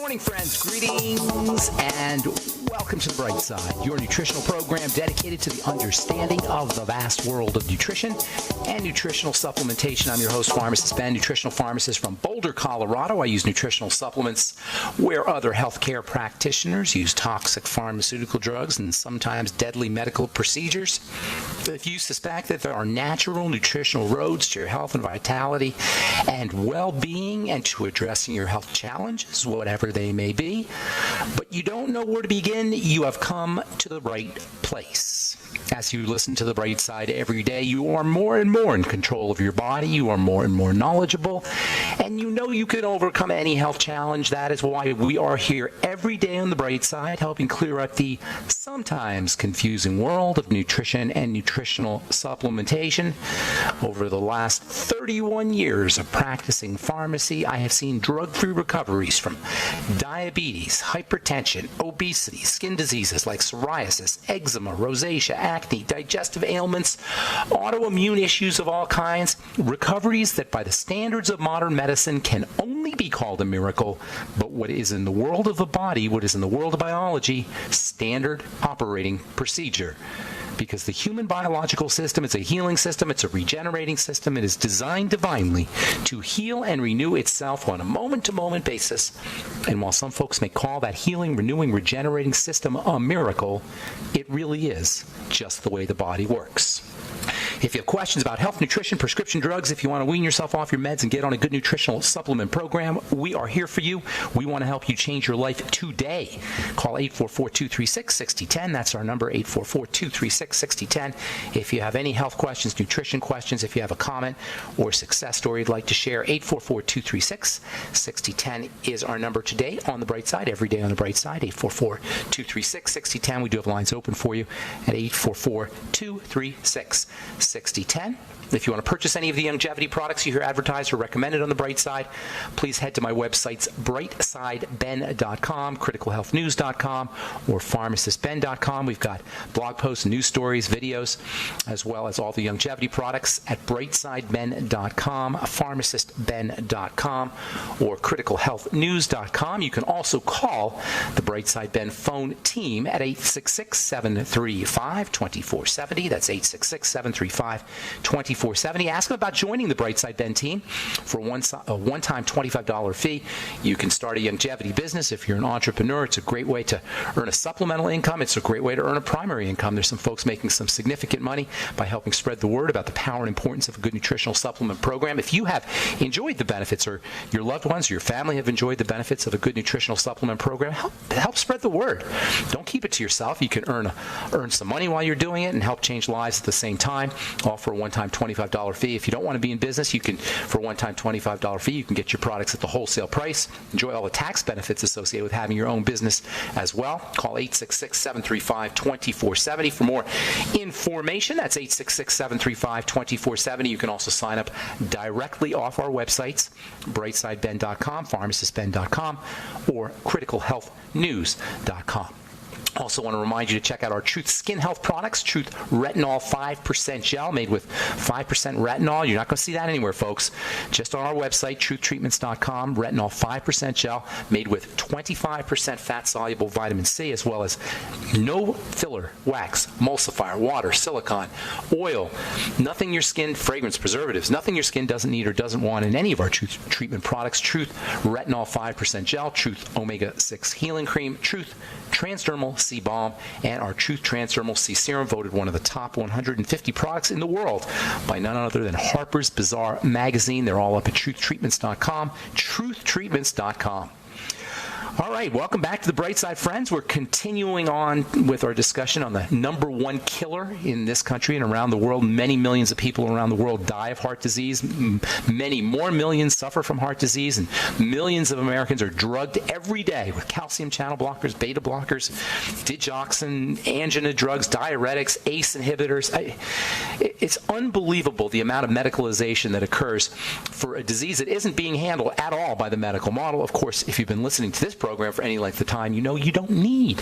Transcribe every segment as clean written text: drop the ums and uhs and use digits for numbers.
morning, friends. Greetings and welcome to The Bright Side, your nutritional program dedicated to the understanding of the vast world of nutrition and nutritional supplementation. I'm your host, Pharmacist Ben, nutritional pharmacist from Boulder, Colorado. I use nutritional supplements where other healthcare practitioners use toxic pharmaceutical drugs and sometimes deadly medical procedures. If you suspect that there are natural nutritional roads to your health and vitality and well-being and to addressing your health challenges, whatever they may be, but you don't know where to begin, you have come to the right place. As you listen to The Bright Side every day, you are more and more in control of your body, you are more and more knowledgeable, and you know you can overcome any health challenge. That is why we are here every day on The Bright Side, helping clear up the sometimes confusing world of nutrition and nutritional supplementation. Over the last 31 years of practicing pharmacy, I have seen drug-free recoveries from diabetes, hypertension, obesity, skin diseases like psoriasis, eczema, rosacea, acne, digestive ailments, autoimmune issues of all kinds, recoveries that by the standards of modern medicine can only be called a miracle, but what is in the world of the body, what is in the world of biology, standard operating procedure. Because the human biological system is a healing system, it's a regenerating system, it is designed divinely to heal and renew itself on a moment-to-moment basis. And while some folks may call that healing, renewing, regenerating system a miracle, it really is just the way the body works. If you have questions about health, nutrition, prescription drugs, if you want to wean yourself off your meds and get on a good nutritional supplement program, we are here for you. We want to help you change your life today. Call 844-236-6010. That's our number, 844-236-6010. If you have any health questions, nutrition questions, if you have a comment or success story you'd like to share, 844-236-6010 is our number today on The Bright Side, every day on The Bright Side, 844-236-6010. We do have lines open for you at 844-236-6010. If you want to purchase any of the longevity products you hear advertised or recommended on The Bright Side, please head to my websites, brightsideben.com, criticalhealthnews.com, or pharmacistben.com. We've got blog posts, news stories, videos, as well as all the longevity products at brightsideben.com, pharmacistben.com, or criticalhealthnews.com. You can also call the Bright Side Ben phone team at 866-735-2470. That's 866-735-2470. Ask them about joining the Bright Side Ben team for a one-time $25 fee. You can start a longevity business. If you're an entrepreneur, it's a great way to earn a supplemental income. It's a great way to earn a primary income. There's some folks making some significant money by helping spread the word about the power and importance of a good nutritional supplement program. If you have enjoyed the benefits, or your loved ones or your family have enjoyed the benefits of a good nutritional supplement program, help spread the word. Don't keep it to yourself. You can earn some money while you're doing it and help change lives at the same time. All for a one-time $25 fee. If you don't want to be in business, you can, for a one-time $25 fee, you can get your products at the wholesale price. Enjoy all the tax benefits associated with having your own business as well. Call 866-735-2470 for more information. That's 866-735-2470. You can also sign up directly off our websites, brightsideben.com, pharmacistben.com, or criticalhealthnews.com. Also want to remind you to check out our Truth Skin Health products. Truth Retinol 5% Gel made with 5% retinol. You're not going to see that anywhere, folks. Just on our website, truthtreatments.com. Retinol 5% Gel made with 25% fat-soluble vitamin C, as well as no filler, wax, emulsifier, water, silicone, oil, nothing your skin, fragrance, preservatives, nothing your skin doesn't need or doesn't want in any of our Truth treatment products. Truth Retinol 5% Gel, Truth Omega-6 Healing Cream, Truth Transdermal C Balm, and our Truth Transdermal C Serum, voted one of the top 150 products in the world by none other than Harper's Bazaar magazine. They're all up at truthtreatments.com, truthtreatments.com. All right, welcome back to The Bright Side, friends. We're continuing on with our discussion on the number one killer in this country and around the world. Many millions of people around the world die of heart disease. Many more millions suffer from heart disease, and millions of Americans are drugged every day with calcium channel blockers, beta blockers, digoxin, angina drugs, diuretics, ACE inhibitors. It's unbelievable the amount of medicalization that occurs for a disease that isn't being handled at all by the medical model. Of course, if you've been listening to this program for any length of time, you know you don't need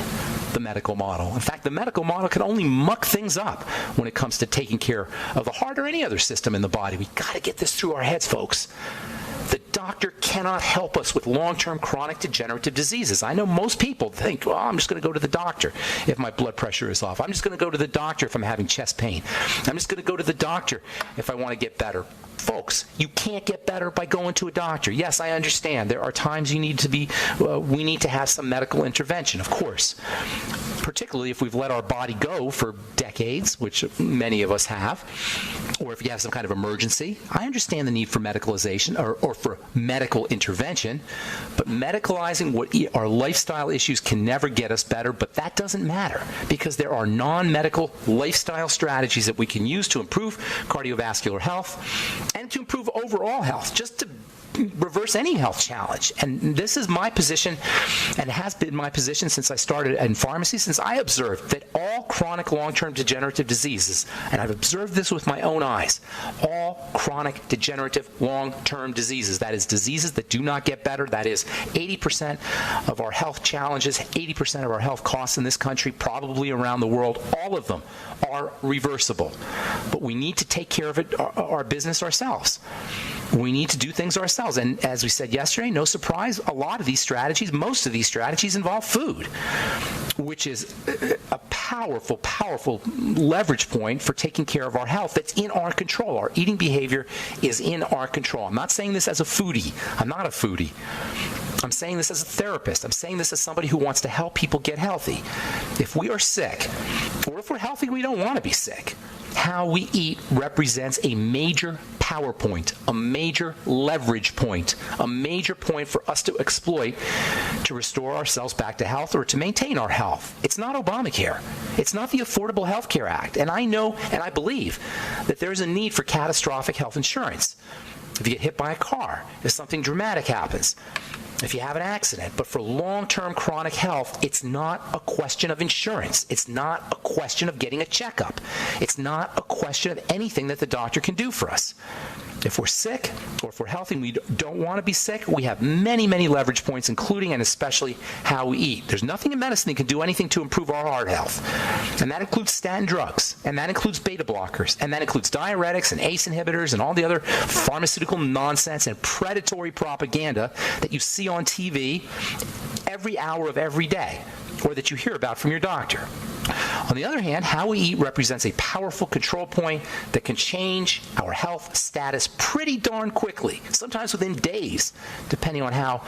the medical model. In fact, the medical model can only muck things up when it comes to taking care of the heart or any other system in the body. We've got to get this through our heads, folks. The doctor cannot help us with long-term chronic degenerative diseases. I know most people think, well, I'm just going to go to the doctor if my blood pressure is off. I'm just going to go to the doctor if I'm having chest pain. I'm just going to go to the doctor if I want to get better. Folks, you can't get better by going to a doctor. Yes, I understand. There are times we need to have some medical intervention, of course. Particularly if we've let our body go for decades, which many of us have, or if you have some kind of emergency. I understand the need for medicalization or for medical intervention, but medicalizing our lifestyle issues can never get us better, but that doesn't matter because there are non-medical lifestyle strategies that we can use to improve cardiovascular health and to improve overall health, just to reverse any health challenge. And this is my position and has been my position since I started in pharmacy, since I observed that all chronic long-term degenerative diseases, and I've observed this with my own eyes, all chronic degenerative long-term diseases, that is diseases that do not get better, that is 80% of our health challenges, 80% of our health costs in this country, probably around the world, all of them are reversible. But we need to take care of it, our business ourselves. We need to do things ourselves. And as we said yesterday, no surprise, a lot of these strategies, most of these strategies involve food, which is a powerful, powerful leverage point for taking care of our health that's in our control. Our eating behavior is in our control. I'm not saying this as a foodie. I'm not a foodie. I'm saying this as a therapist. I'm saying this as somebody who wants to help people get healthy. If we are sick, or if we're healthy, we don't want to be sick. How we eat represents a major power point, a major leverage point, a major point for us to exploit to restore ourselves back to health or to maintain our health. It's not Obamacare. It's not the Affordable Health Care Act. And I know and I believe that there's a need for catastrophic health insurance. If you get hit by a car, if something dramatic happens, if you have an accident. But for long-term chronic health, it's not a question of insurance. It's not a question of getting a checkup. It's not a question of anything that the doctor can do for us. If we're sick or if we're healthy and we don't want to be sick, we have many, many leverage points, including and especially how we eat. There's nothing in medicine that can do anything to improve our heart health. And that includes statin drugs, and that includes beta blockers, and that includes diuretics and ACE inhibitors and all the other pharmaceutical nonsense and predatory propaganda that you see on TV every hour of every day, or that you hear about from your doctor. On the other hand, how we eat represents a powerful control point that can change our health status pretty darn quickly, sometimes within days, depending on how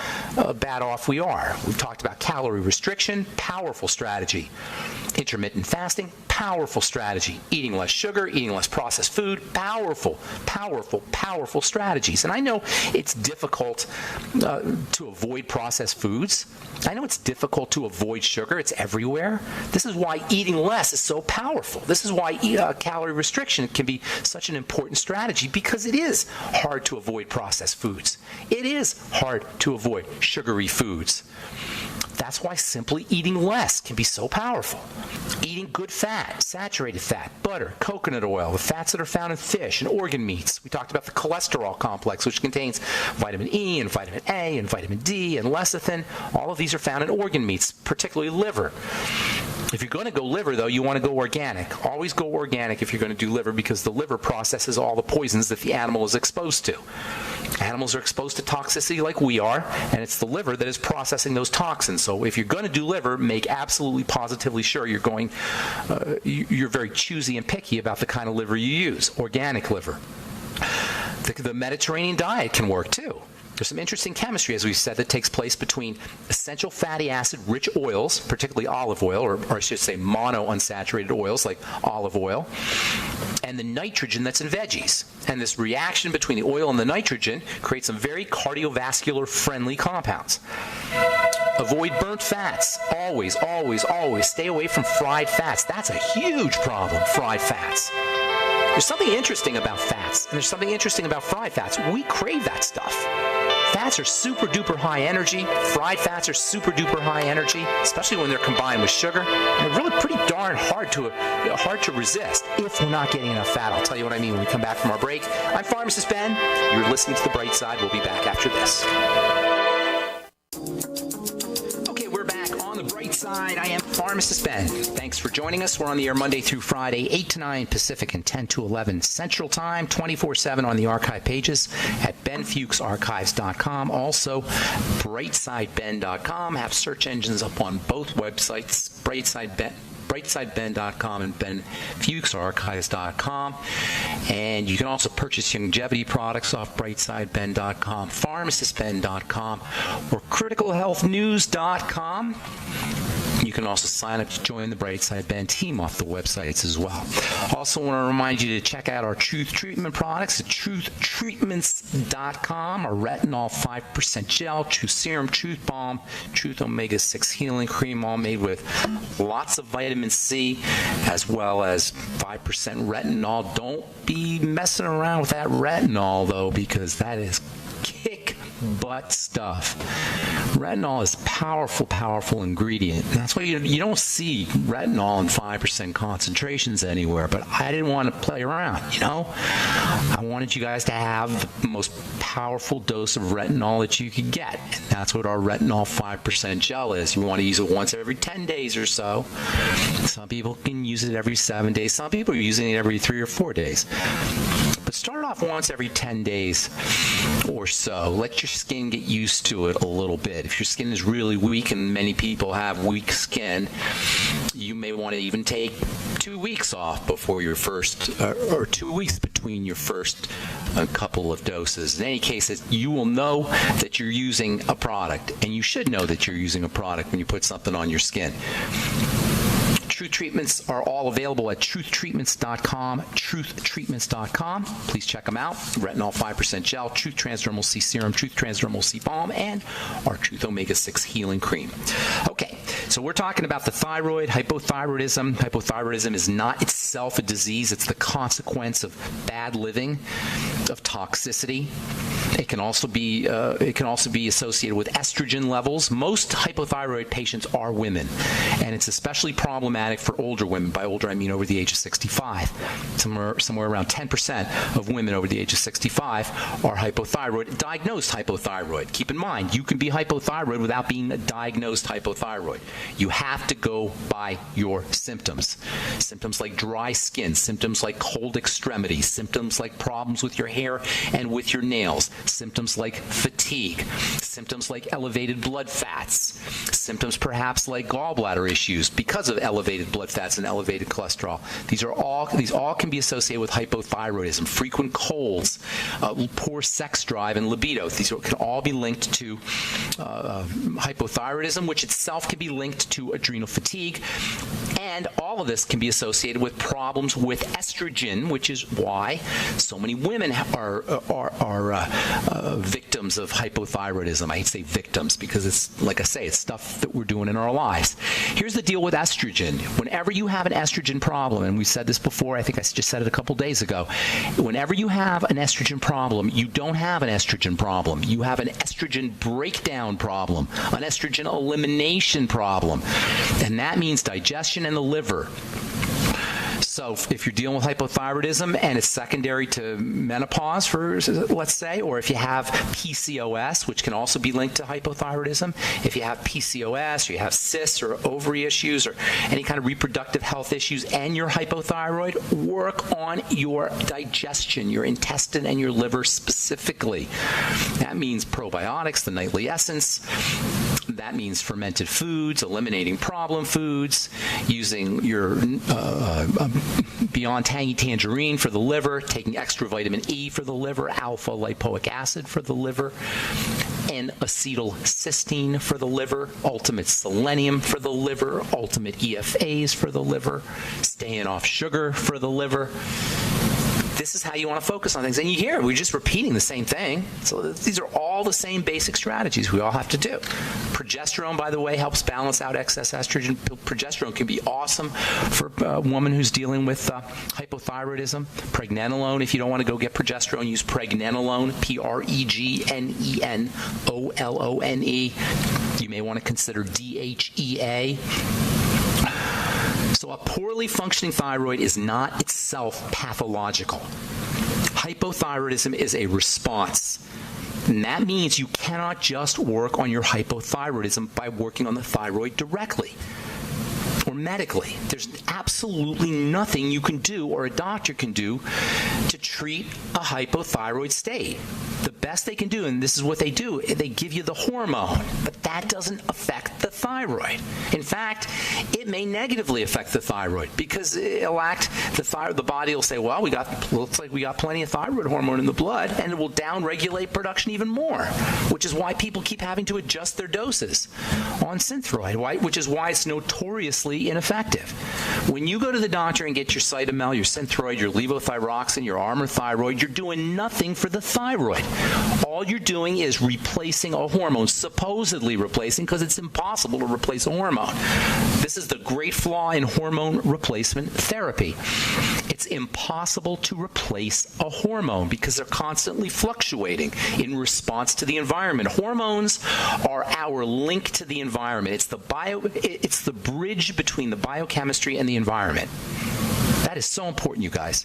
bad off we are. We've talked about calorie restriction, powerful strategy. Intermittent fasting, powerful strategy. Eating less sugar, eating less processed food, powerful, powerful, powerful strategies. And I know it's difficult to avoid processed foods. I know it's difficult to avoid sugar. It's everywhere. This is why eating less is so powerful. This is why calorie restriction can be such an important strategy, because it is hard to avoid processed foods. It is hard to avoid sugary foods. That's why simply eating less can be so powerful. Eating good fat, saturated fat, butter, coconut oil, the fats that are found in fish and organ meats. We talked about the cholesterol complex, which contains vitamin E and vitamin A and vitamin D and lecithin. All of these are found in organ meats, particularly liver. If you're going to go liver, though, you want to go organic. Always go organic if you're going to do liver, because the liver processes all the poisons that the animal is exposed to. Animals are exposed to toxicity like we are, and it's the liver that is processing those toxins. So if you're going to do liver, make absolutely positively sure you're very choosy and picky about the kind of liver you use. Organic liver. The Mediterranean diet can work too. There's some interesting chemistry, as we said, that takes place between essential fatty acid-rich oils, particularly olive oil, or I should say monounsaturated oils like olive oil, and the nitrogen that's in veggies. And this reaction between the oil and the nitrogen creates some very cardiovascular-friendly compounds. Avoid burnt fats. Always, always, always stay away from fried fats. That's a huge problem, fried fats. There's something interesting about fats, and there's something interesting about fried fats. We crave that stuff. Fats are super duper high energy. Fried fats are super duper high energy, especially when they're combined with sugar. And they're really pretty darn hard to resist if we're not getting enough fat. I'll tell you what I mean when we come back from our break. I'm Pharmacist Ben. You're listening to The Bright Side. We'll be back after this. Side. I am Pharmacist Ben. Thanks for joining us. We're on the air Monday through Friday, 8 to 9 Pacific and 10 to 11 Central Time, 24/7 on the archive pages at benfuchsarchives.com. Also, brightsideben.com. Have search engines up on both websites, brightsideben.com and benfuchsarchives.com. And you can also purchase longevity products off brightsideben.com, pharmacistben.com, or criticalhealthnews.com. You can also sign up to join the Brightside Ben team off the websites as well. Also want to remind you to check out our Truth Treatment products at truthtreatments.com, our retinol 5% gel, Truth Serum, Truth Balm, Truth Omega-6 Healing Cream, all made with lots of vitamin C as well as 5% retinol. Don't be messing around with that retinol, though, because that is kick butt stuff. Retinol is powerful ingredient. That's why you don't see retinol in 5% concentrations anywhere, but I didn't want to play around, I wanted you guys to have the most powerful dose of retinol that you could get. And that's what our retinol 5% gel is. You want to use it once every 10 days or so. Some people can use it every 7 days. Some people are using it every 3 or 4 days. But start off once every 10 days or so. Let your skin get used to it a little bit. If your skin is really weak, and many people have weak skin, you may want to even take 2 weeks off before your first, or 2 weeks between your first couple of doses. In any case, you will know that you're using a product, and you should know that you're using a product when you put something on your skin. Truth Treatments are all available at truthtreatments.com, truthtreatments.com. Please check them out. Retinol 5% gel, Truth Transdermal C Serum, Truth Transdermal C Balm, and our Truth Omega-6 Healing Cream. Okay, so we're talking about the thyroid, hypothyroidism. Hypothyroidism is not itself a disease. It's the consequence of bad living, of toxicity. It can also be associated with estrogen levels. Most hypothyroid patients are women, and it's especially problematic for older women. By older, I mean over the age of 65. Somewhere around 10% of women over the age of 65 are hypothyroid, diagnosed hypothyroid. Keep in mind, you can be hypothyroid without being diagnosed hypothyroid. You have to go by your symptoms. Symptoms like dry skin, symptoms like cold extremities, symptoms like problems with your hair and with your nails, symptoms like fatigue, symptoms like elevated blood fats, symptoms perhaps like gallbladder issues because of elevated blood fats and elevated cholesterol. These all can be associated with hypothyroidism. Frequent colds, poor sex drive and libido. These can all be linked to hypothyroidism, which itself can be linked to adrenal fatigue. And all of this can be associated with problems with estrogen, which is why so many women are victims of hypothyroidism. I hate to say victims because it's, like I say, it's stuff that we're doing in our lives. Here's the deal with estrogen. Whenever you have an estrogen problem, and we said this before, I think I just said it a couple days ago, whenever you have an estrogen problem, you don't have an estrogen problem. You have an estrogen breakdown problem, an estrogen elimination problem. And that means digestion and the liver. So if you're dealing with hypothyroidism and it's secondary to menopause, let's say, or if you have PCOS, which can also be linked to hypothyroidism, if you have PCOS or you have cysts or ovary issues or any kind of reproductive health issues and you're hypothyroid, work on your digestion, your intestine and your liver specifically. That means probiotics, the nightly essence. That means fermented foods, eliminating problem foods, using your Beyond Tangy Tangerine for the liver, taking extra vitamin E for the liver, alpha lipoic acid for the liver, and acetylcysteine for the liver, ultimate selenium for the liver, ultimate EFAs for the liver, staying off sugar for the liver. This is how you want to focus on things. And you hear, we're just repeating the same thing. So these are all the same basic strategies we all have to do. Progesterone, by the way, helps balance out excess estrogen. Progesterone can be awesome for a woman who's dealing with hypothyroidism. Pregnenolone, if you don't want to go get progesterone, use pregnenolone, Pregnenolone. You may want to consider DHEA. So a poorly functioning thyroid is not itself pathological. Hypothyroidism is a response And that means you cannot just work on your hypothyroidism by working on the thyroid directly or medically. There's absolutely nothing you can do or a doctor can do to treat a hypothyroid state. The best they can do, and this is what they do, they give you the hormone, but that doesn't affect the thyroid. In fact, it may negatively affect the thyroid because it'll act, the body will say, well, looks like we got plenty of thyroid hormone in the blood, and it will downregulate production even more, which is why people keep having to adjust their doses on Synthroid, which is why it's notoriously ineffective. When you go to the doctor and get your Cytomel, your Synthroid, your levothyroxine, your Armour Thyroid, you're doing nothing for the thyroid. All you're doing is replacing a hormone, supposedly replacing, because it's impossible to replace a hormone. This is the great flaw in hormone replacement therapy. It's impossible to replace a hormone because they're constantly fluctuating in response to the environment. Hormones are our link to the environment. It's the bridge between the biochemistry and the environment. That is so important, you guys.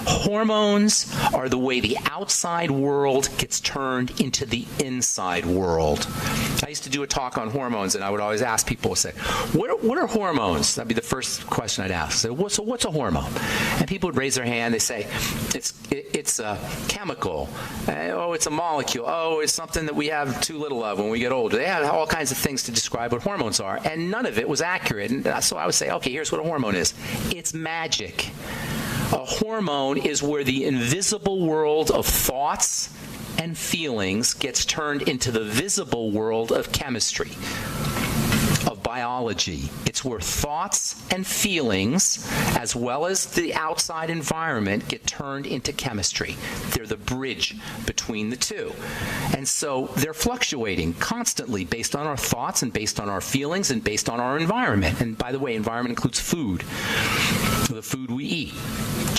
Hormones are the way the outside world gets turned into the inside world. I used to do a talk on hormones, and I would always ask people, say, what are hormones? That'd be the first question I'd ask. So what's a hormone? And people would raise their hand. They say, it's a chemical. Oh, it's a molecule. Oh, it's something that we have too little of when we get older. They had all kinds of things to describe what hormones are, and none of it was accurate. And so I would say, okay, here's what a hormone is. It's magic. A hormone is where the invisible world of thoughts and feelings gets turned into the visible world of chemistry, of biology. It's where thoughts and feelings, as well as the outside environment, get turned into chemistry. They're the bridge between the two. And so they're fluctuating constantly based on our thoughts and based on our feelings and based on our environment. And by the way, environment includes food, the food we eat.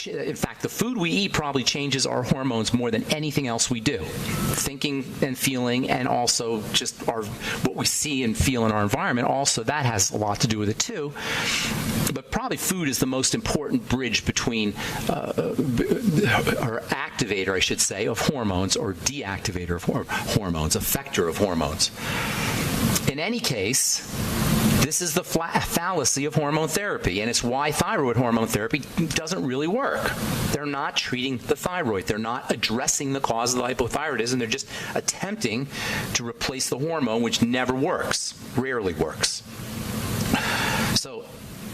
In fact, the food we eat probably changes our hormones more than anything else we do. Thinking and feeling, and also just what we see and feel in our environment, also that has a lot to do with it too. But probably food is the most important bridge between, or activator, I should say, of hormones, or deactivator of hormones, effector of hormones. In any case, this is the fallacy of hormone therapy, and it's why thyroid hormone therapy doesn't really work. They're not treating the thyroid. They're not addressing the cause of the hypothyroidism. They're just attempting to replace the hormone, which never works, rarely works. So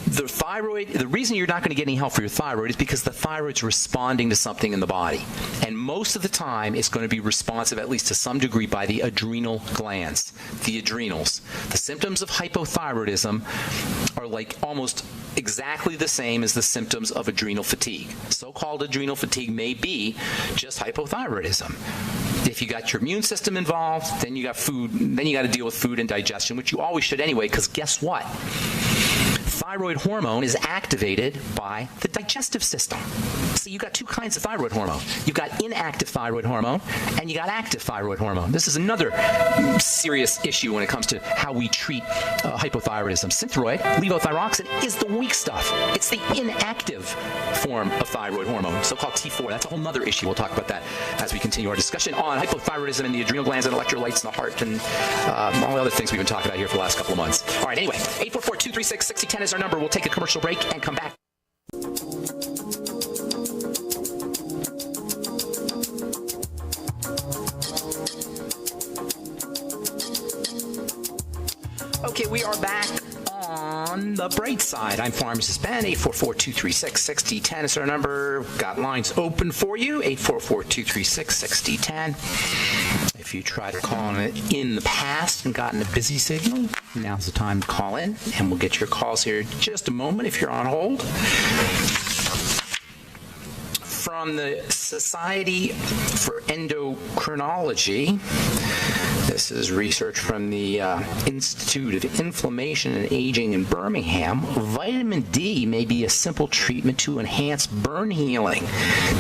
the reason you're not going to get any help for your thyroid is because the thyroid's responding to something in the body. And most of the time, it's going to be responsive, at least to some degree, by the adrenal glands, the adrenals. The symptoms of hypothyroidism are like almost exactly the same as the symptoms of adrenal fatigue. So-called adrenal fatigue may be just hypothyroidism. If you got your immune system involved, then you got food, then you got to deal with food and digestion, which you always should anyway, because guess what? Thyroid hormone is activated by the digestive system. So you got two kinds of thyroid hormone. You've got inactive thyroid hormone and you got active thyroid hormone. This is another serious issue when it comes to how we treat hypothyroidism. Synthroid, levothyroxine, is the weak stuff. It's the inactive form of thyroid hormone, so-called T4. That's a whole other issue. We'll talk about that as we continue our discussion on hypothyroidism and the adrenal glands and electrolytes in the heart and all the other things we've been talking about here for the last couple of months. All right, anyway, 844-236-6010 is our number. We'll take a commercial break and come back. Okay, we are back on the bright side. I'm Pharmacist Ben. 844-236-6010 is our number. Got lines open for you. 844-236-6010. If you tried to call it in the past and gotten a busy signal, now's the time to call in, and we'll get your calls here in just a moment if you're on hold. From the Society for Endocrinology, this is research from the Institute of Inflammation and Aging in Birmingham. Vitamin D may be a simple treatment to enhance burn healing.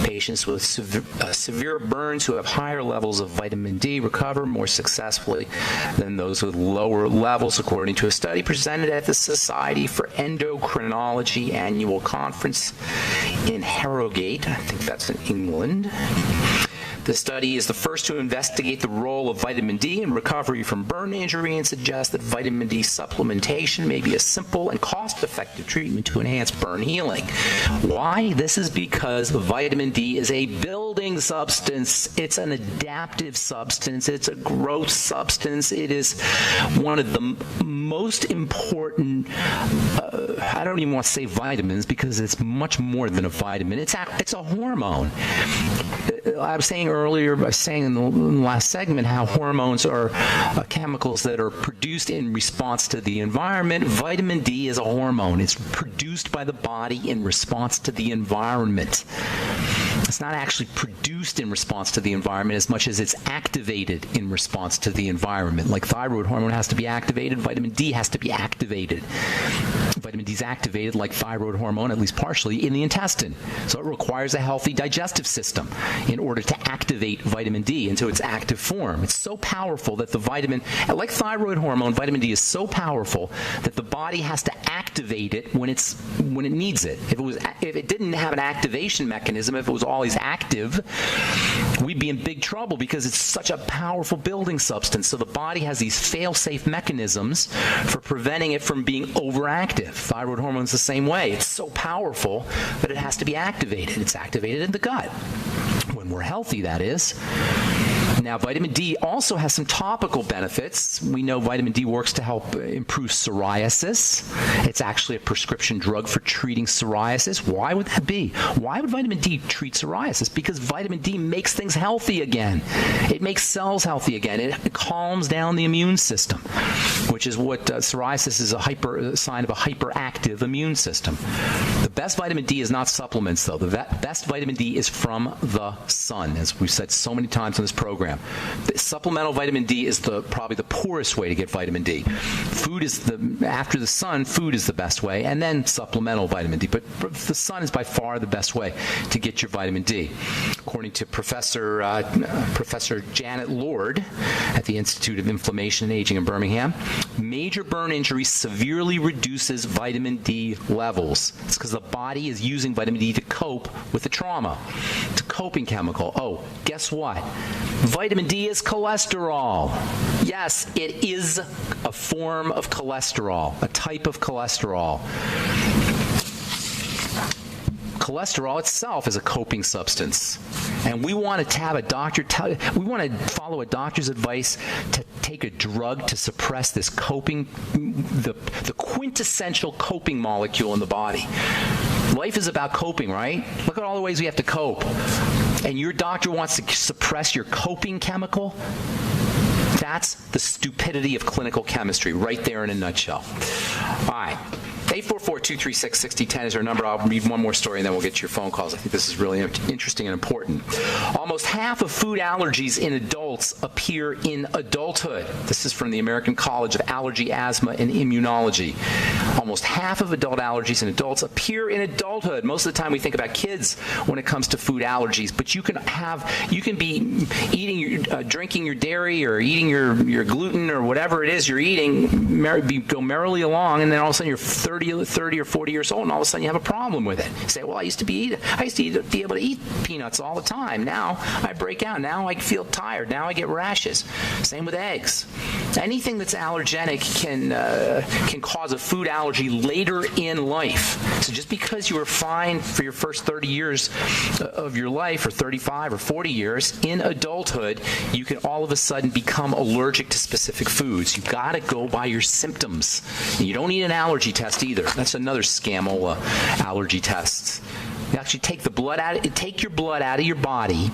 Patients with severe burns who have higher levels of vitamin D recover more successfully than those with lower levels, according to a study presented at the Society for Endocrinology annual conference in Harrogate. I think that's in England. The study is the first to investigate the role of vitamin D in recovery from burn injury and suggests that vitamin D supplementation may be a simple and cost-effective treatment to enhance burn healing. Why? This is because vitamin D is a building substance. It's an adaptive substance. It's a growth substance. It is one of the most important, I don't even want to say vitamins because it's much more than a vitamin. It's a hormone. I was saying in the last segment how hormones are chemicals that are produced in response to the environment. Vitamin D is a hormone. It's produced by the body in response to the environment. It's not actually produced in response to the environment as much as it's activated in response to the environment. Like thyroid hormone has to be activated, vitamin D has to be activated. Vitamin D is activated like thyroid hormone, at least partially, in the intestine. So it requires a healthy digestive system in order to activate vitamin D into its active form. It's so powerful that the vitamin, like thyroid hormone, vitamin D is so powerful that the body has to activate it when it needs it. If it didn't have an activation mechanism, if it was always active, we'd be in big trouble because it's such a powerful building substance. So the body has these fail-safe mechanisms for preventing it from being overactive. Thyroid hormone's the same way. It's so powerful that it has to be activated. It's activated in the gut. When we're healthy, that is. Now, vitamin D also has some topical benefits. We know vitamin D works to help improve psoriasis. It's actually a prescription drug for treating psoriasis. Why would that be? Why would vitamin D treat psoriasis? Because vitamin D makes things healthy again. It makes cells healthy again. It calms down the immune system, which is what psoriasis is a sign of a hyperactive immune system. The best vitamin D is not supplements, though. The best vitamin D is from the sun, as we've said so many times on this program. The supplemental vitamin D is probably the poorest way to get vitamin D. After the sun, food is the best way, and then supplemental vitamin D. But the sun is by far the best way to get your vitamin D. According to Professor Janet Lord at the Institute of Inflammation and Aging in Birmingham, major burn injury severely reduces vitamin D levels. It's because the body is using vitamin D to cope with the trauma. It's a coping chemical. Oh, guess what? Vitamin D is cholesterol. Yes, it is a form of cholesterol, a type of cholesterol. Cholesterol itself is a coping substance. And we want to have a doctor we want to follow a doctor's advice to take a drug to suppress this coping, the quintessential coping molecule in the body. Life is about coping, right? Look at all the ways we have to cope. And your doctor wants to suppress your coping chemical? That's the stupidity of clinical chemistry right there in a nutshell. All right. 844-236-6010 is our number. I'll read one more story and then we'll get to your phone calls. I think this is really interesting and important. Almost half of food allergies in adults appear in adulthood. This is from the American College of Allergy, Asthma, and Immunology. Almost half of adult allergies in adults appear in adulthood. Most of the time we think about kids when it comes to food allergies, but you can be drinking your dairy or eating your gluten or whatever it is you're eating, go merrily along, and then all of a sudden you're 30 or 40 years old, and all of a sudden you have a problem with it. You say, well, I used to be able to eat peanuts all the time. Now I break out. Now I feel tired. Now I get rashes. Same with eggs. Anything that's allergenic can cause a food allergy later in life. So just because you were fine for your first 30 years of your life, or 35 or 40 years, in adulthood, you can all of a sudden become allergic to specific foods. You've got to go by your symptoms. And you don't need an allergy test either. That's another scamola, allergy tests. You actually take your blood out of your body,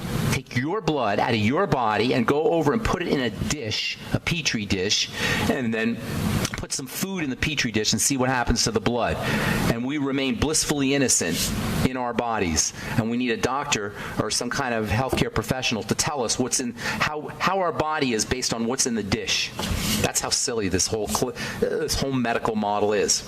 and go over and put it in a dish, a petri dish, and then put some food in the petri dish and see what happens to the blood. And we remain blissfully innocent in our bodies. And we need a doctor or some kind of healthcare professional to tell us how our body is based on what's in the dish. That's how silly this whole medical model is.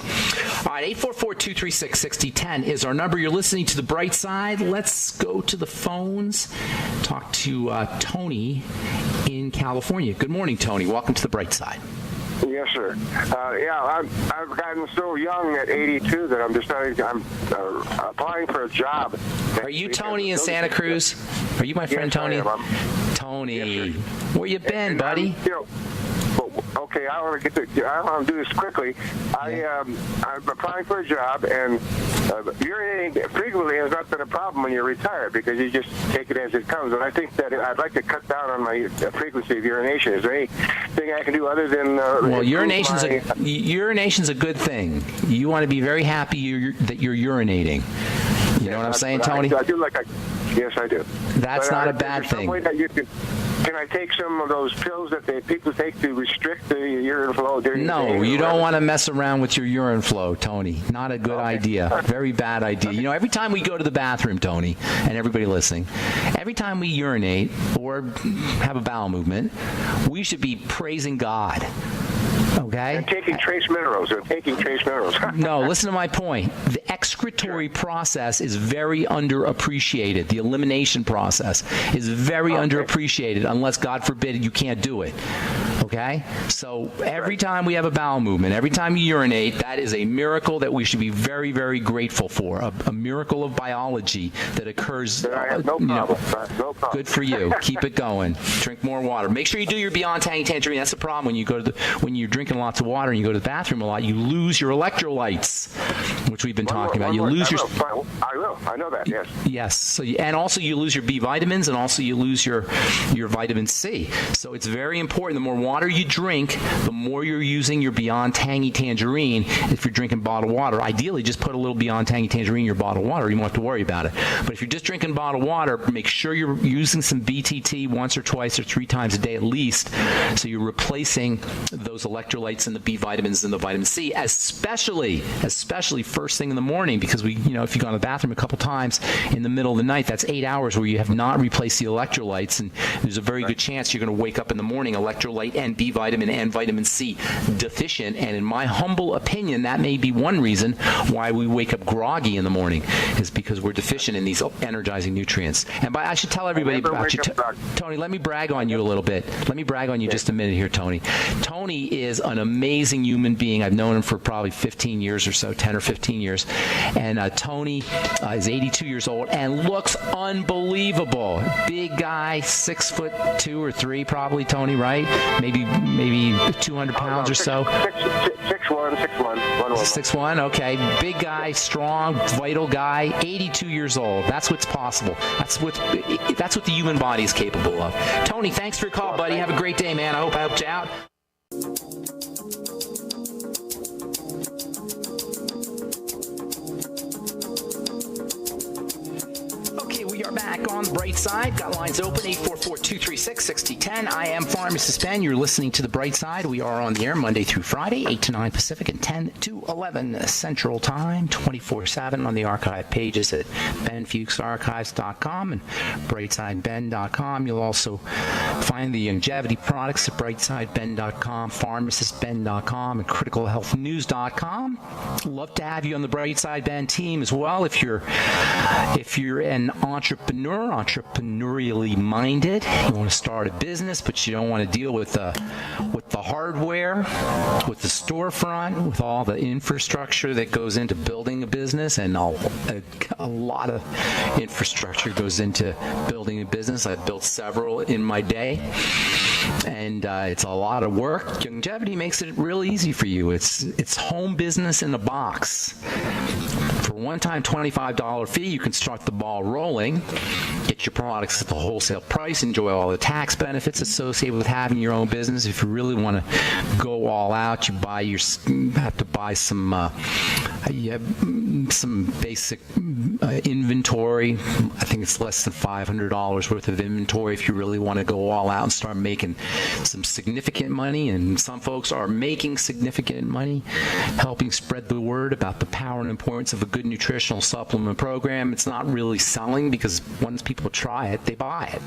All right, 844-236-6010 is our number. You're listening to The Bright Side. Let's go to the phones. Talk to Tony in California. Good morning, Tony. Welcome to The Bright Side. Yes, sir. I've gotten so young at 82 that I'm applying for a job. Are you Tony in Santa Cruz? Are you my friend Tony? Tony, yes, where you been, buddy? Okay, I want to do this quickly. I'm applying for a job, and urinating frequently has not been a problem when you're retired because you just take it as it comes. And I think that I'd like to cut down on my frequency of urination. Is there anything I can do other than urination's a good thing. You want to be very happy that you're urinating. You know what I'm saying, Tony? Yes, I do. That's not a bad thing. Can I take some of those pills that people take to restrict the urine flow during the day? No, you don't want to mess around with your urine flow, Tony. Not a good idea. Very bad idea. You know, every time we go to the bathroom, Tony, and everybody listening, every time we urinate or have a bowel movement, we should be praising God. Okay? And taking trace minerals. No, listen to my point. The excretory process is very underappreciated. The elimination process is very underappreciated unless, God forbid, you can't do it. Okay? So every time we have a bowel movement, every time you urinate, that is a miracle that we should be very, very grateful for. A miracle of biology that occurs. I have no problem. No problem. Good for you. Keep it going. Drink more water. Make sure you do your Beyond Tangy Tangerine. That's the problem when you're drinking lots of water and you go to the bathroom a lot, you lose your electrolytes, which we've been talking about. I will. I know that, yes. Yes. So and also you lose your B vitamins, and also you lose your vitamin C. So it's very important. The more water you drink, the more you're using your Beyond Tangy Tangerine. If you're drinking bottled water, ideally just put a little Beyond Tangy Tangerine in your bottled water. You won't have to worry about it. But if you're just drinking bottled water, make sure you're using some BTT once or twice or 3 times a day at least, so you're replacing those electrolytes and the B vitamins and the vitamin C, especially first thing in the morning, because if you go to the bathroom a couple times in the middle of the night, that's 8 hours where you have not replaced the electrolytes, and there's a very good chance you're going to wake up in the morning electrolyte and B vitamin and vitamin C deficient. And in my humble opinion, that may be one reason why we wake up groggy in the morning, is because we're deficient in these energizing nutrients. And I should tell everybody about you. Tony, let me brag on you a little bit. Let me brag on you just a minute here, Tony. Tony is an amazing human being. I've known him for probably 15 years or so, 10 or 15 years. And Tony is 82 years old and looks unbelievable. Big guy, 6'2" or 3" probably, Tony, right? Maybe 200 pounds or so. 6'1", 6'1", okay. Big guy, strong, vital guy, 82 years old. That's what's possible. That's what the human body is capable of. Tony, thanks for your call, buddy. Have a great day, man. I hope I helped you out. We are back on the bright side. Got lines open, 844-236-6010. I am Pharmacist Ben. You're listening to The Bright Side. We are on the air Monday through Friday, 8 to 9 Pacific and 10 to 11 Central Time, 24/7 on the archive pages at benfuchsarchives.com and brightsideben.com. You'll also find the longevity products at brightsideben.com, pharmacistben.com, and criticalhealthnews.com. Love to have you on the Bright Side Ben team as well. If you're an entrepreneurially minded, you want to start a business, but you don't want to deal with the hardware, with the storefront, with all the infrastructure that goes into building a business, and a lot of infrastructure goes into building a business. I've built several in my day, and it's a lot of work. Longevity makes it real easy for you. It's home business in a box. For a one-time $25 fee, you can start the ball rolling, get your products at the wholesale price, enjoy all the tax benefits associated with having your own business. If you really want to go all out, you have to buy some basic inventory. I think it's less than $500 worth of inventory if you really want to go all out and start making some significant money. And some folks are making significant money helping spread the word about the power and importance of a good nutritional supplement program. It's not really selling, because once people try it, they buy it,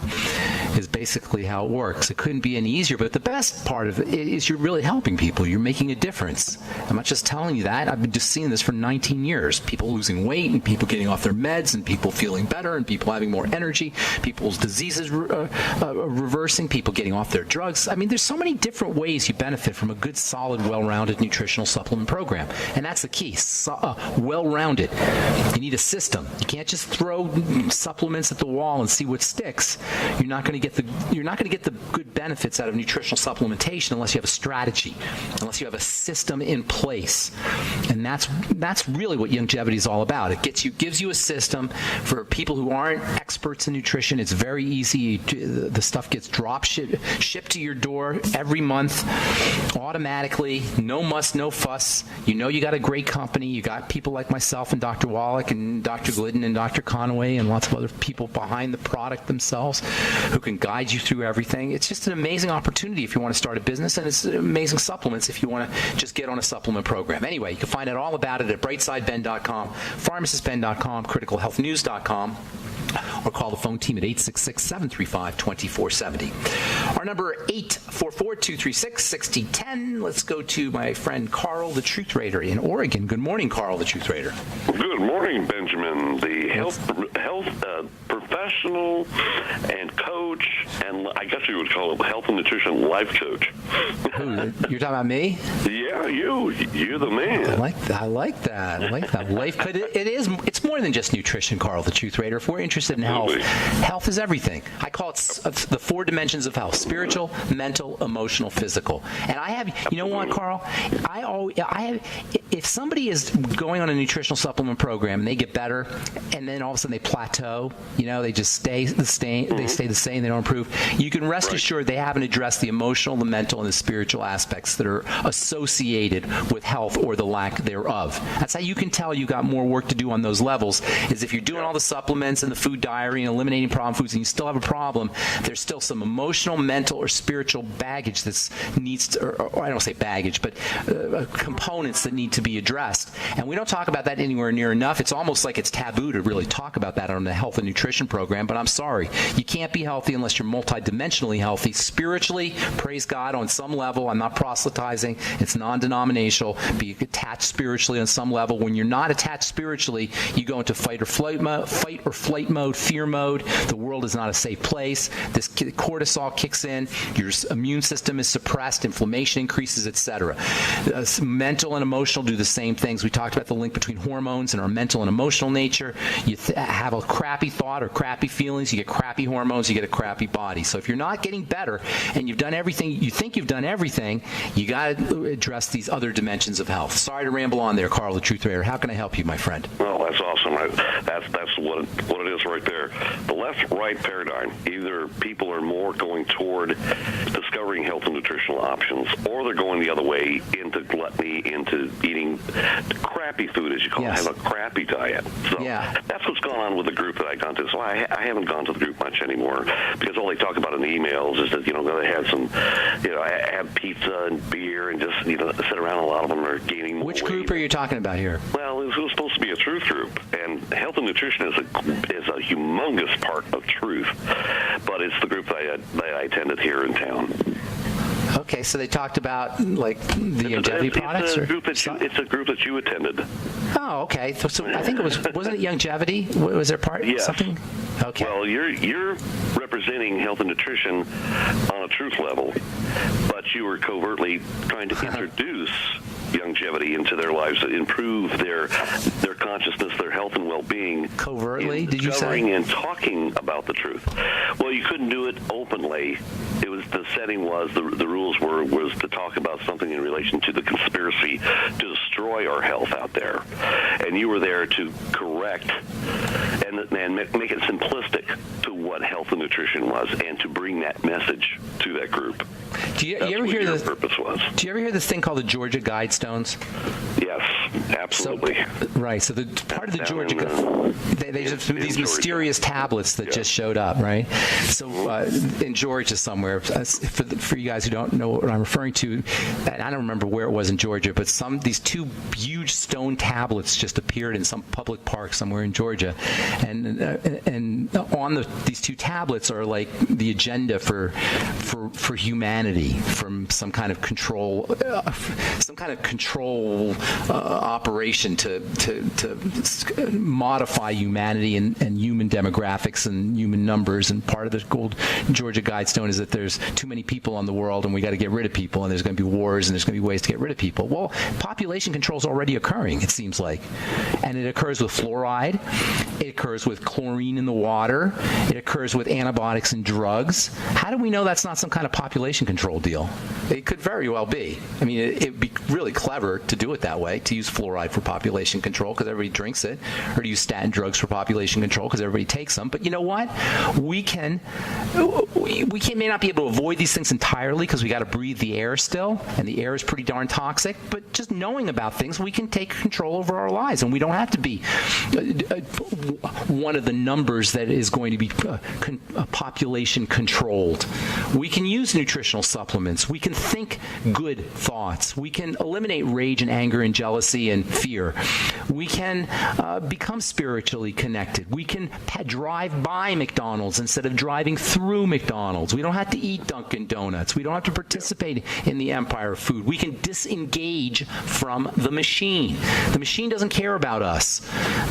is basically how it works. It couldn't be any easier, but the best part of it is you're really helping people. You're making a difference. I'm not just telling you that. I've been just seeing this for 19 years. People losing weight and people getting off their meds and people feeling better and people having more energy, people's diseases reversing, people getting off their drugs. I mean, there's so many different ways you benefit from a good, solid, well-rounded nutritional supplement program. And that's the key, well-rounded. You need a system. You can't just throw supplements at the wall and see what sticks. You're not going to get the good benefits out of nutritional supplementation unless you have a strategy, unless you have a system in place. And that's really what longevity is all about. It gives you a system for people who aren't experts in nutrition. It's very easy. The stuff gets shipped to your door every month automatically. No muss, no fuss. You know you got a great company. You got people like myself and Dr. Wallach and Dr. Glidden and Dr. Conaway and lots of other people behind the product themselves who can guide you through everything. It's just an amazing opportunity if you want to start a business, and it's amazing supplements if you want to just get on a supplement program. Anyway, you can find out all about it at brightsideben.com, pharmacistben.com, criticalhealthnews.com, or call the phone team at 866-735-2470. Our number 844-236-6010. Let's go to my friend Carl, the Truth Raider in Oregon. Good morning, Carl, the Truth Raider. Good morning, Benjamin, the health professional and coach, and I guess you would call it health and nutrition life coach. Who, you're talking about me? Yeah, you're the man. I like that. Life, but it's more than just nutrition, Carl, the Truth Raider. If we're interested in health is everything. I call it the 4 dimensions of health: spiritual, mental, emotional, physical. And I have, you know what, Carl? If somebody is going on a nutritional supplement program and they get better, and then all of a sudden they plateau, they just stay the same, they don't improve, you can rest assured they haven't addressed the emotional, the mental, and the spiritual aspects that are associated with health or the lack thereof. That's how you can tell you got more work to do on those levels, is if you're doing all the supplements and the food diary and eliminating problem foods and you still have a problem, there's still some emotional, mental, or spiritual baggage that needs to, or I don't say baggage, but components that need to be addressed. And we don't talk about that anywhere near enough. It's almost like it's taboo to really talk about that on the health and nutrition program, but I'm sorry. You can't be healthy unless you're multidimensionally healthy. Spiritually, praise God, on some level. I'm not proselytizing. It's non-denominational. Be attached spiritually on some level. When you're not attached spiritually, you go into fight or flight mode, fear mode. The world is not a safe place. This cortisol kicks in. Your immune system is suppressed. Inflammation increases, etc. Mental and emotional do the same things. We talked about the link between hormones and our mental and emotional nature. You have a crappy thought or crappy feelings, you get crappy hormones, you get a crappy body. So if you're not getting better and you've done everything, you think you've done everything, you got to address these other dimensions of health. Sorry to ramble on there, Carl, the Truth Raider. How can I help you, my friend? Well, that's awesome. That's what it is right there. The left-right paradigm. Either people are more going toward discovering health and nutritional options, or they're going the other way into gluttony, into eating crappy food, as you call it, have a crappy diet. So that's what's going on with the group that I gone to. So I haven't gone to the group much anymore, because all they talk about in the emails is that, they had some, I have pizza and beer and just, sit around. A lot of them are gaining more Which weight. Group are you talking about here? Well, it was supposed to be a truth group, and health and nutrition is a humongous part of truth, but it's the group that I attended here in town. Okay, so they talked about like the longevity products. It's a group that you attended. Oh, okay. So I think wasn't it longevity? Was there part something? Okay. Well, you're representing health and nutrition on a truth level, but you were covertly trying to introduce longevity into their lives, to improve their consciousness, their health and well-being. Covertly, did you say? Discovering and talking about the truth. Well, you couldn't do it openly. It was the setting was the rules was to talk about something in relation to the conspiracy to destroy our health out there, and you were there to correct and make it simplistic to what health and nutrition was, and to bring that message to that group. Do you ever hear the purpose was? Do you ever hear this thing called the Georgia Guidestones? Yes, absolutely. So the part of the Georgia, they just these mysterious tablets that just showed up, right? So in Georgia somewhere, for you guys who don't know what I'm referring to, and I don't remember where it was in Georgia, but these 2 huge stone tablets just appeared in some public park somewhere in Georgia, and on these 2 tablets are like the agenda for humanity from some kind of control operation to modify humanity and human demographics and human numbers. And part of the Gold Georgia Guidestone is that there's too many people in the world and we got to get rid of people, and there's going to be wars and there's going to be ways to get rid of people. Well, population control is already occurring, it seems like, and it occurs with fluoride, it occurs with chlorine in the water, it occurs with antibiotics and drugs. How do we know that's not some kind of population control deal? It could very well be. I mean, it'd be really clever to do it that way, to use fluoride for population control because everybody drinks it, or to use statin drugs for population control because everybody takes them. But you know what? We may not be able to avoid these things entirely because we got to breathe the air still, and the air is pretty darn toxic. But just knowing about things, we can take control over our lives, and we don't have to be one of the numbers that is going to be population controlled. We can use nutritional supplements. We can think good thoughts. We can eliminate rage and anger and jealousy and fear. We can become spiritually connected. We can drive by McDonald's instead of driving through McDonald's. We don't have to eat Dunkin' Donuts. We don't have to participate in the empire of food. We can disengage from the machine. The machine doesn't care about us,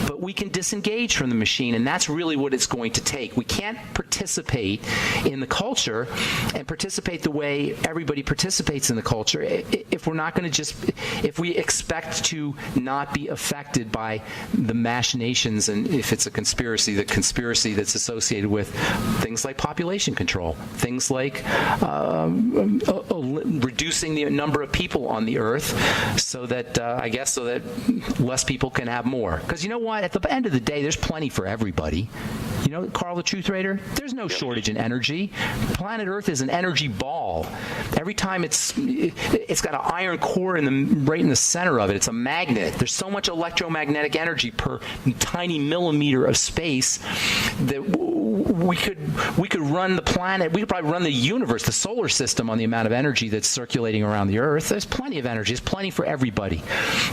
but we can disengage from the machine, and that's really what it's going to take. We can't participate in the culture and participate the way everybody participates in the culture if we're not going to if we expect to not be affected by the machinations, and if it's a conspiracy, the conspiracy that's associated with things like population control, things like reducing the number of people on the earth so that less people can have more. Because you know what? At the end of the day, there's plenty for everybody. You know, Carl the Truth Raider, there's no shortage in energy. Planet Earth is an energy ball. Every time it's got an iron core right in the center of it. It's a magnet. There's so much electromagnetic energy per tiny millimeter of space that we could run the planet. We could probably run the universe, the solar system, on the amount of energy that's circulating around the Earth. There's plenty of energy. There's plenty for everybody.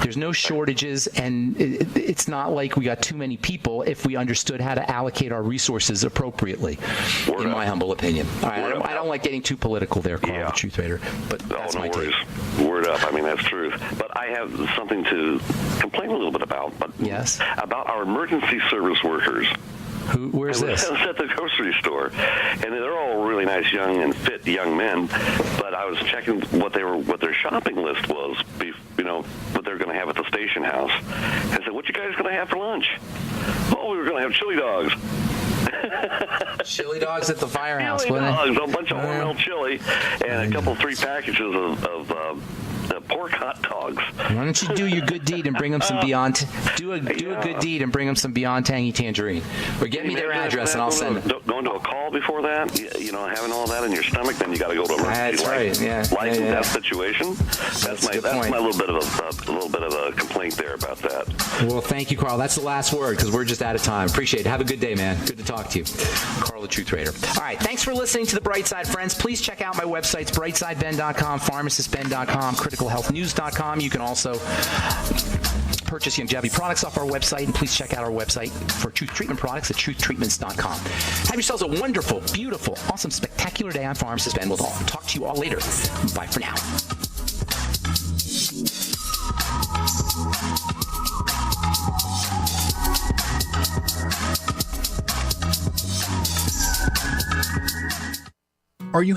There's no shortages, and it's not like we got too many people if we understood how to allocate our resources appropriately, in my humble opinion. All right, I don't like getting too political there, Carl, the Truth Raider, but that's my take. Word up. I mean, that's truth. But I have something to complain a little bit about. Yes? About our emergency service workers. Where's this? I was at the grocery store, and they're all really nice, young and fit young men. But I was checking what their shopping list was, what they're going to have at the station house. I said, "What you guys going to have for lunch?" "Oh, we were going to have chili dogs." Chili dogs at the firehouse. Chili dogs, a bunch of Hormel chili, and a couple, 3 packages of pork hot dogs. Why don't you do your good deed and bring them some Beyond? Do a good deed and bring them some Beyond Tangy Tangerine, or get me their address and I'll send them. Going to a call before that, having all that in your stomach, then you got to go to emergency license that situation. That's my little bit of a complaint there about that. Well, thank you, Carl. That's the last word because we're just out of time. Appreciate it. Have a good day, man. Good to talk to you, Carl the Truth Raider. All right, thanks for listening to The Bright Side, friends. Please check out my websites, brightsideben.com, pharmacistben.com, criticalhealthnews.com. You can also purchase longevity products off our website, and please check out our website for Truth Treatment products at truthtreatments.com. Have yourselves a wonderful, beautiful, awesome, spectacular day. I'm Pharmacist Ben. We'll talk to you all later. Bye for now. Are you